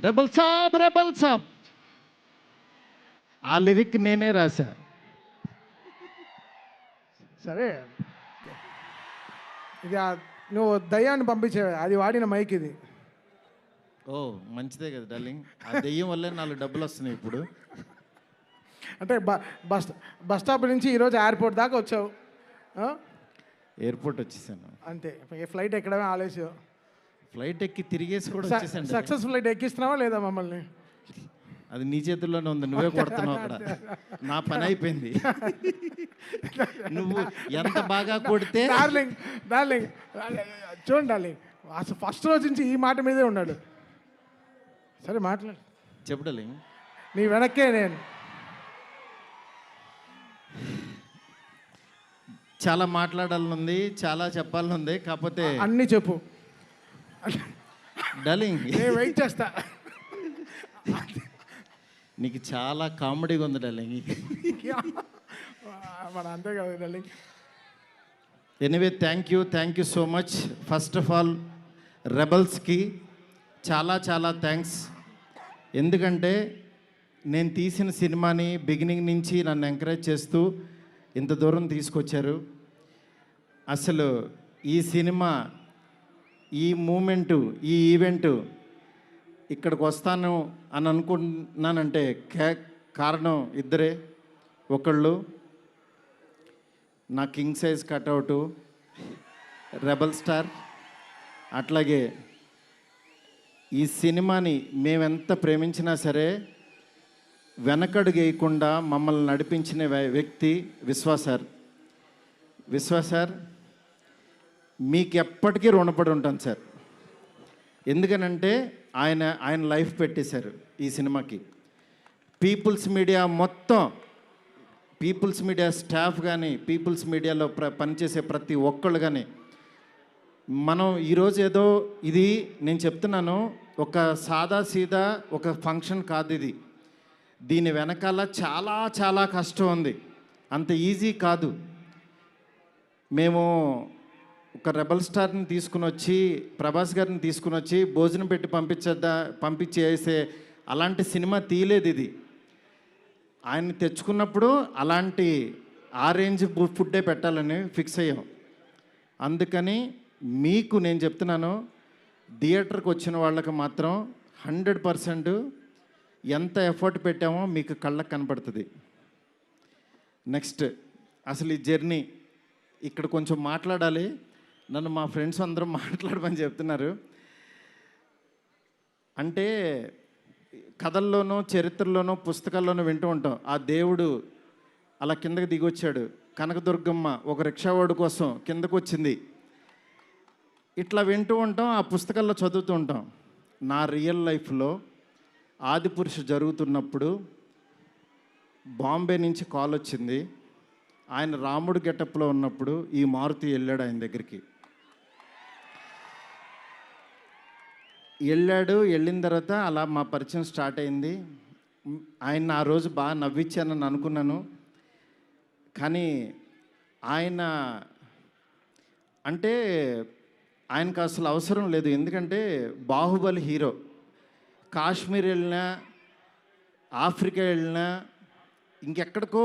Rebel సాబ్ ఆ lyric నేనే రాశా. సరే, ఇది నువ్వు దయ్యాన్ని పంపించే అది వాడిన మైక్ ఇది. ఓ మంచిదే కదా డార్లింగ్, ఆ దెయ్యం వల్లే 4 డబ్బులు వస్తున్నాయి ఇప్పుడు. అంటే బస్ స్టాప్ నుంచి ఈరోజు ఎయిర్పోర్ట్ దాకా వచ్చావు. ఎయిర్పోర్ట్ వచ్చేసాను అంతే, ఫ్లైట్ ఎక్కడమే ఆలస్యం. ఫ్లైట్ ఎక్కి తిరిగేసి కూడా వచ్చేసాను. సక్సెస్ ఫ్లైట్ ఎక్కిస్తున్నావా లేదా మమ్మల్ని? అది నీ చేతుల్లోనే ఉంది, నువ్వే కొడుతున్నావు అక్కడ. నా పని అయిపోయింది. నువ్వు ఎంత బాగా కొడితే. డార్లింగ్ చూడండి డార్లింగ్, అసలు ఫస్ట్ రోజు నుంచి ఈ మాట మీదే ఉన్నాడు. సరే మాట్లాడు, చెప్పు డార్లింగ్. నీ వెనక్కే నేను. చాలా మాట్లాడాలనుంది, చాలా చెప్పాలనుంది, కాకపోతే అన్నీ చెప్పు డార్లింగ్. నేను వెయిట్ చేస్తా. నీకు చాలా కామెడీగా ఉంది డార్లింగ్. మన అంతే కదా darling. Anyway thank you so much. First of all రెబల్స్కి చాలా థ్యాంక్స్. ఎందుకంటే నేను తీసిన సినిమాని బిగినింగ్ నుంచి నన్ను ఎంకరేజ్ చేస్తూ ఇంత దూరం తీసుకొచ్చారు. అసలు ఈ సినిమా, ఈ మూమెంటు, ఈ ఈవెంటు ఇక్కడికి వస్తాను అని అనుకుంటున్నానంటే కారణం ఇద్దరే. ఒకళ్ళు నా కింగ్ సైజ్ కట్అవుటు రెబల్ స్టార్, అట్లాగే ఈ సినిమాని మేమెంత ప్రేమించినా సరే వెనకడుగు వేయకుండా మమ్మల్ని నడిపించిన వ్యక్తి విశ్వ సార్. మీకు ఎప్పటికీ రుణపడి ఉంటాను సార్. ఎందుకనంటే ఆయన లైఫ్ పెట్టేశారు ఈ సినిమాకి. పీపుల్స్ మీడియా మొత్తం, పీపుల్స్ మీడియా స్టాఫ్ కానీ, పీపుల్స్ మీడియాలో పనిచేసే ప్రతి ఒక్కళ్ళు కానీ, మనం ఈరోజు ఏదో ఇది నేను చెప్తున్నాను, ఒక సాదా సీదా ఒక ఫంక్షన్ కాదు ఇది. దీని వెనకాల చాలా కష్టం ఉంది, అంత ఈజీ కాదు. మేము ఒక రెబల్ స్టార్ని తీసుకుని వచ్చి, ప్రభాస్ గారిని తీసుకుని వచ్చి భోజనం పెట్టి పంపించేసే అలాంటి సినిమా తీయలేదు ఇది. ఆయన్ని తెచ్చుకున్నప్పుడు అలాంటి ఆ రేంజ్ ఫుడ్డే పెట్టాలని ఫిక్స్ అయ్యాం. అందుకని మీకు నేను చెప్తున్నాను, థియేటర్కి వచ్చిన వాళ్ళకి మాత్రం 100% ఎంత ఎఫర్ట్ పెట్టామో మీకు కళ్ళకు కనపడుతుంది. నెక్స్ట్ అసలు ఈ జర్నీ ఇక్కడ కొంచెం మాట్లాడాలి. నన్ను మా ఫ్రెండ్స్ అందరూ మాట్లాడమని చెప్తున్నారు. అంటే కథల్లోనూ, చరిత్రలోనూ, పుస్తకాల్లోనూ వింటూ ఉంటాం, ఆ దేవుడు అలా కిందకి దిగొచ్చాడు, కనకదుర్గమ్మ ఒక రిక్షావాడు కోసం కిందకు వచ్చింది, ఇట్లా వింటూ ఉంటాం, ఆ పుస్తకాల్లో చదువుతూ ఉంటాం. నా రియల్ లైఫ్లో ఆదిపురుషు జరుగుతున్నప్పుడు బాంబే నుంచి కాల్ వచ్చింది. ఆయన రాముడు గెటప్లో ఉన్నప్పుడు ఈ మారుతి వెళ్ళాడు ఆయన దగ్గరికి. వెళ్ళిన తర్వాత అలా మా పరిచయం స్టార్ట్ అయింది. ఆయన ఆ రోజు బాగా నవ్వించానని అనుకున్నాను. కానీ ఆయన అంటే ఆయనకు అసలు అవసరం లేదు. ఎందుకంటే బాహుబలి హీరో. కాశ్మీర్ వెళ్ళినా, ఆఫ్రికా వెళ్ళినా, ఇంకెక్కడికో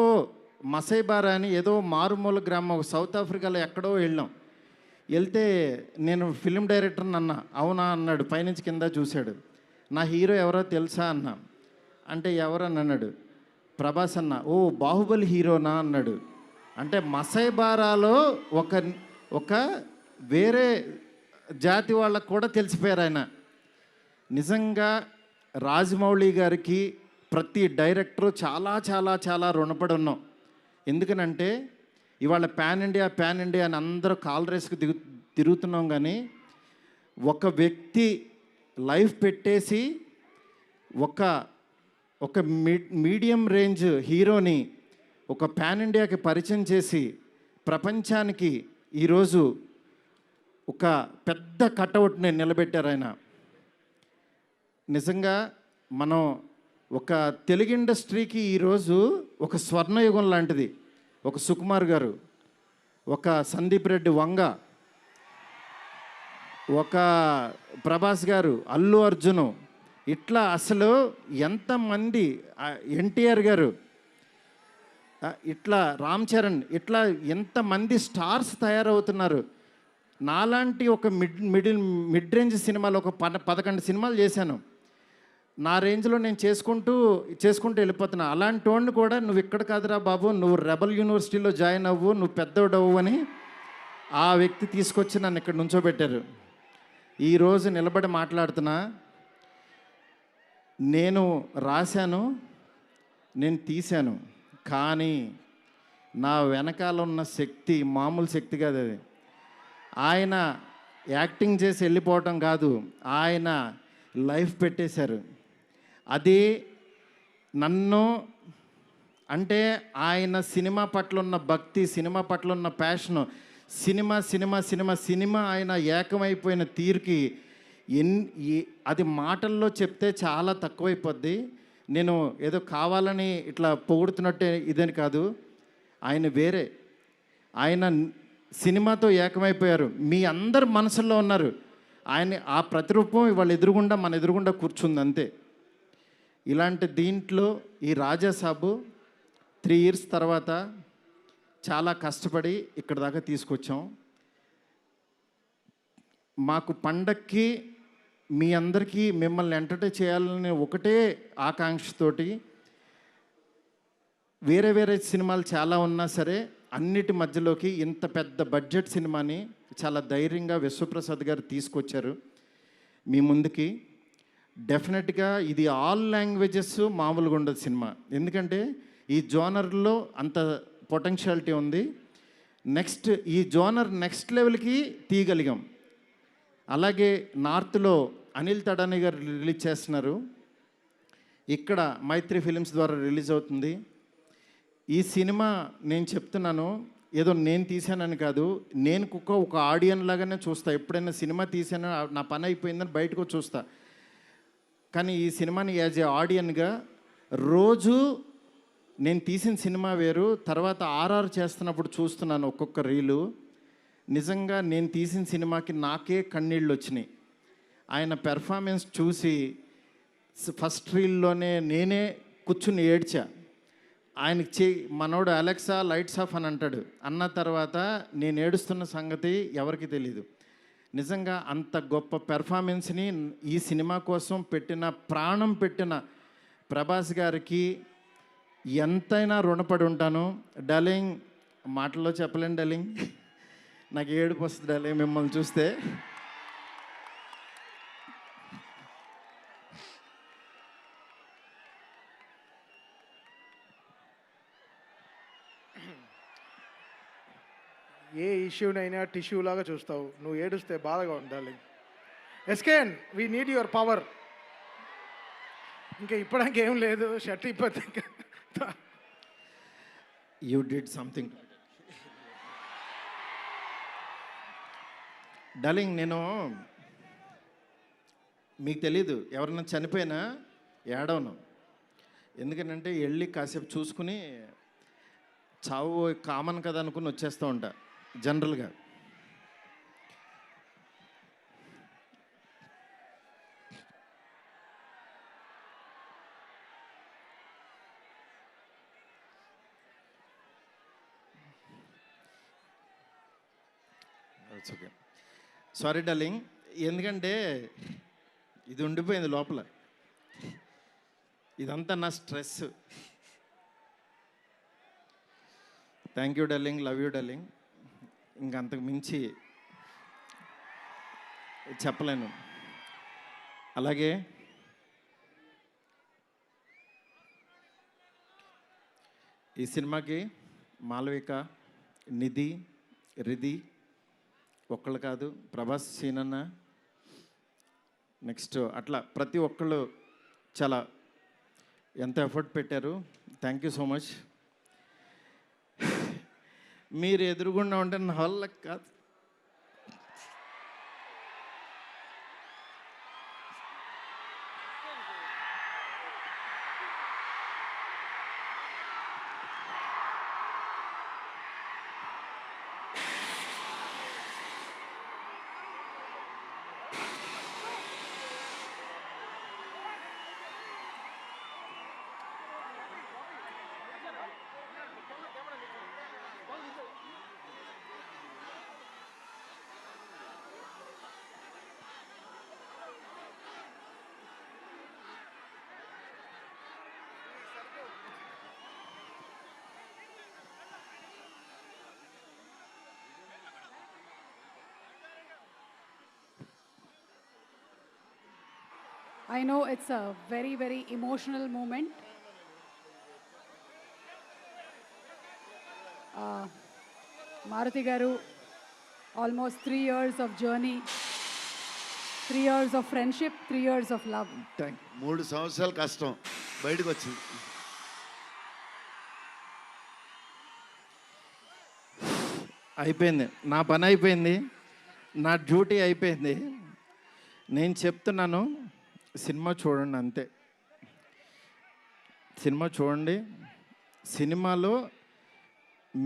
మసైబారా అని ఏదో మారుమూల గ్రామం సౌత్ ఆఫ్రికాలో ఎక్కడో వెళ్ళాం. వెళ్తే నేను ఫిల్మ్ డైరెక్టర్ని అన్నా. అవునా అన్నాడు, పైనుంచి కింద చూశాడు. నా హీరో ఎవరో తెలుసా అన్నా. అంటే ఎవరని అన్నాడు. ప్రభాస్ అన్న. ఓ బాహుబలి హీరోనా అన్నాడు. అంటే మసైబారాలో ఒక వేరే జాతి వాళ్ళకు కూడా తెలిసిపోయారు ఆయన. నిజంగా రాజమౌళి గారికి ప్రతి డైరెక్టరు చాలా రుణపడి ఉన్నాం. ఎందుకనంటే ఇవాళ పాన్ ఇండియా అని అందరూ కాల్ రేస్కి తిరుగుతున్నాం. కానీ ఒక వ్యక్తి లైఫ్ పెట్టేసి ఒక మీడియం రేంజ్ హీరోని ఒక పాన్ ఇండియాకి పరిచయం చేసి ప్రపంచానికి ఈరోజు ఒక పెద్ద కటౌట్ని నిలబెట్టారు ఆయన. నిజంగా మనం ఒక తెలుగు ఇండస్ట్రీకి ఈరోజు ఒక స్వర్ణయుగం లాంటిది. ఒక సుకుమార్ గారు, ఒక సందీప్ రెడ్డి వంగ, ఒక ప్రభాస్ గారు, అల్లు అర్జును, ఇట్లా అసలు ఎంతమంది ఎన్టీఆర్ గారు, ఇట్లా రామ్ చరణ్, ఇట్లా ఎంతమంది స్టార్స్ తయారవుతున్నారు. నాలాంటి ఒక మిడ్ రేంజ్ సినిమాలు ఒక 11 సినిమాలు చేశాను. నా రేంజ్లో నేను చేసుకుంటూ వెళ్ళిపోతున్నా. అలాంటి వాడిని కూడా నువ్వు ఇక్కడ కాదురా బాబు, నువ్వు రెబల్ యూనివర్సిటీలో జాయిన్ అవ్వు, నువ్వు పెద్దోడవు అని ఆ వ్యక్తి తీసుకొచ్చి నన్ను ఇక్కడ నుంచోబెట్టారు. ఈరోజు నిలబడి మాట్లాడుతున్నా. నేను రాశాను, నేను తీశాను, కానీ నా వెనకాల ఉన్న శక్తి మామూలు శక్తి కాదు. అది ఆయన యాక్టింగ్ చేసి వెళ్ళిపోవటం కాదు, ఆయన లైఫ్ పెట్టేశారు. అది నన్ను అంటే ఆయన సినిమా పట్ల ఉన్న భక్తి, సినిమా పట్ల ఉన్న ప్యాషను, సినిమా ఆయన ఏకమైపోయిన తీరుకి అది మాటల్లో చెప్తే చాలా తక్కువైపోద్ది. నేను ఏదో కావాలని ఇట్లా పొగుడుతున్నట్టే ఇదని కాదు. ఆయన వేరే, ఆయన సినిమాతో ఏకమైపోయారు. మీ అందరు మనసుల్లో ఉన్నారు. ఆయన ఆ ప్రతిరూపం ఇవాళ మన ఎదురుగుండా కూర్చుంది అంతే. ఇలాంటి దీంట్లో ఈ రాజాసాబు 3 years తర్వాత చాలా కష్టపడి ఇక్కడ దాకా తీసుకొచ్చాం. మాకు పండక్కి మీ అందరికీ మిమ్మల్ని ఎంటర్టైన్ చేయాలని ఒకటే ఆకాంక్షతోటి వేరే సినిమాలు చాలా ఉన్నా సరే అన్నిటి మధ్యలోకి ఇంత పెద్ద బడ్జెట్ సినిమాని చాలా ధైర్యంగా విశ్వప్రసాద్ గారు తీసుకొచ్చారు మీ ముందుకి. డెఫినెట్గా ఇది ఆల్ లాంగ్వేజెస్ మామూలుగా ఉండదు సినిమా, ఎందుకంటే ఈ జోనర్లో అంత పొటెన్షియాలిటీ ఉంది. ఈ జోనర్ నెక్స్ట్ లెవెల్కి తీయగలిగాం. అలాగే నార్త్లో అనిల్ తడాని గారు రిలీజ్ చేస్తున్నారు, ఇక్కడ మైత్రి ఫిలిమ్స్ ద్వారా రిలీజ్ అవుతుంది. ఈ సినిమా నేను చెప్తున్నాను, ఏదో నేను తీసానని కాదు, నేను ఒక ఆడియన్ లాగానే చూస్తా. ఎప్పుడైనా సినిమా తీసానో నా పని అయిపోయిందని బయటకు చూస్తా. కానీ ఈ సినిమాని యాజ్ ఏ ఆడియన్గా రోజు నేను తీసిన సినిమా వేరు, తర్వాత ఆర్ఆర్ చేస్తున్నప్పుడు చూస్తున్నాను ఒక్కొక్క రీలు. నిజంగా నేను తీసిన సినిమాకి నాకే కన్నీళ్ళు వచ్చినాయి. ఆయన పెర్ఫార్మెన్స్ చూసి ఫస్ట్ రీల్లోనే నేనే కూర్చుని ఏడ్చా. ఆయనకి మనోడు అలెక్సా లైట్స్ ఆఫ్ అని అంటాడు, అన్న తర్వాత నేను ఏడుస్తున్న సంగతి ఎవరికి తెలీదు. నిజంగా అంత గొప్ప పెర్ఫార్మెన్స్ని ఈ సినిమా కోసం ప్రాణం పెట్టిన ప్రభాస్ గారికి ఎంతైనా రుణపడి ఉంటాను. డార్లింగ్, మాటల్లో చెప్పలేను డార్లింగ్, నాకు ఏడుపు వస్తుంది డార్లింగ్ మిమ్మల్ని చూస్తే. ఏ ఇష్యూనైనా టిష్యూ లాగా చూస్తావు, నువ్వు ఏడుస్తే బాధగా ఉండాలి. ఎస్కేన్, వీ నీడ్ యువర్ పవర్. ఇంకా ఇప్పడానికి ఏం లేదు, షర్ట్ ఇప్పటి యూ డిడ్ సంథింగ్. డార్లింగ్, నేను మీకు తెలీదు, ఎవరన్నా చనిపోయినా ఏడవను. ఎందుకంటే వెళ్ళి కాసేపు చూసుకుని చావు కామన్ కదా అనుకుని వచ్చేస్తూ ఉంటా జనరల్గా. ఓకే, సారీ డార్లింగ్, ఎందుకంటే ఇది ఉండిపోయింది లోపల, ఇదంతా నా stress. Thank you darling, love you darling. ఇంకంతకు మించి చెప్పలేను. అలాగే ఈ సినిమాకి మాలవిక, నిధి, రిధి ఒక్కళ్ళు కాదు, ప్రభాస్, సీనన్న, నెక్స్ట్ అట్లా ప్రతి ఒక్కళ్ళు చాలా ఎంత ఎఫర్ట్ పెట్టారు. Thank you so much. మీరు ఎదురుగుండా ఉంటే నా వల్ల కాదు. I know it's a very, very emotional moment. Maruti Garu, almost 3 years of journey, 3 years of friendship, 3 years of love. 3 సంవత్సరాలు కష్టం బయటకు వచ్చింది. అయిపోయింది, నా పని అయిపోయింది, నా డ్యూటీ అయిపోయింది. నేను చెప్తున్నాను, సినిమా చూడండి అంతే. సినిమా చూడండి. సినిమాలో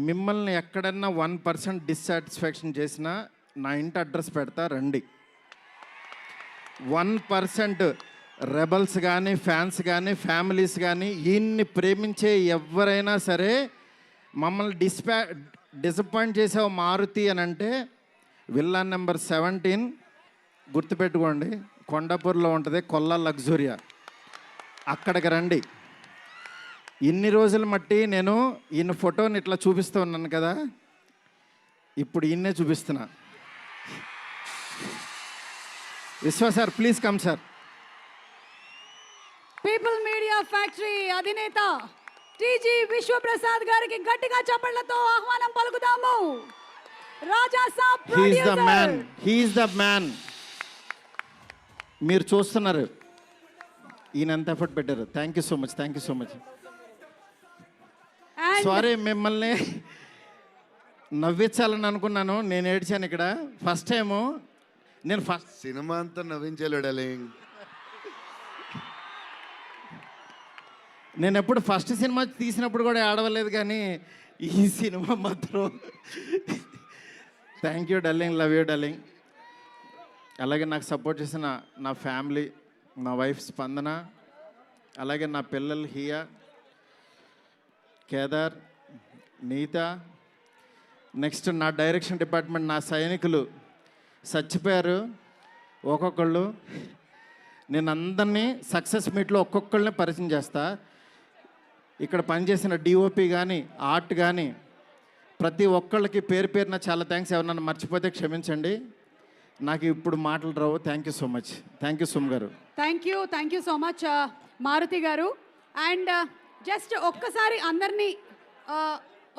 మిమ్మల్ని ఎక్కడన్నా 1% డిస్సాటిస్ఫాక్షన్ చేసినా నా ఇంటి అడ్రస్ పెడతా, రండి. 1% రెబల్స్ కానీ, ఫ్యాన్స్ కానీ, ఫ్యామిలీస్ కానీ, ఈయన్ని ప్రేమించే ఎవరైనా సరే మమ్మల్ని డిసప్పాయింట్ చేసావు మారుతి అని అంటే, విల్లా నెంబర్ 17 గుర్తుపెట్టుకోండి, కొండాపూర్లో ఉంటుంది, కొల్లా లగ్జూరియా, అక్కడికి రండి. ఇన్ని రోజులు మట్టి నేను ఈయన ఫోటోని ఇట్లా చూపిస్తూ ఉన్నాను కదా, ఇప్పుడు ఈయన్నే చూపిస్తున్నా. Vishwa sir, please come sir. People media factory అధినేత టీజీ విశ్వప్రసాద్ గారికి గట్టిగా చప్పట్లతో ఆహ్వానం పలుకుదాము. Raja Saab he's the producer. Man, he's the man. మీరు చూస్తున్నారు ఈయన ఎంత ఎఫర్ట్ పెట్టారు. Thank you so much, thank you so much. And sorry, మిమ్మల్ని నవ్వించాలని అనుకున్నాను, నేను ఏడ్చాను ఇక్కడ. ఫస్ట్ టైము నేను సినిమా అంతా నవ్వించాడు డార్లింగ్. నేను ఎప్పుడు ఫస్ట్ సినిమా తీసినప్పుడు కూడా ఆడవలేదు, కానీ ఈ సినిమా మాత్రం thank you darling, love you darling. అలాగే నాకు సపోర్ట్ చేసిన నా ఫ్యామిలీ, నా వైఫ్ స్పందన, అలాగే నా పిల్లలు హియా, కేదార్, నీత, నెక్స్ట్ నా డైరెక్షన్ డిపార్ట్మెంట్, నా సైనికులు చచ్చిపోయారు ఒక్కొక్కళ్ళు. నేను అందరినీ సక్సెస్ మీట్లో ఒక్కొక్కళ్ళని పరిచయం చేస్తా. ఇక్కడ పనిచేసిన డిఓపి కానీ, ఆర్ట్ కానీ, ప్రతి ఒక్కళ్ళకి పేరు పేరున చాలా థ్యాంక్స్. ఎవరన్నా మర్చిపోతే క్షమించండి, నాకు ఇప్పుడు మాటలు రావు. Thank you so much. Thank you సుమ్ గారు. Thank you so much Maruthi గారు. అండ్ జస్ట్ ఒక్కసారి అందరినీ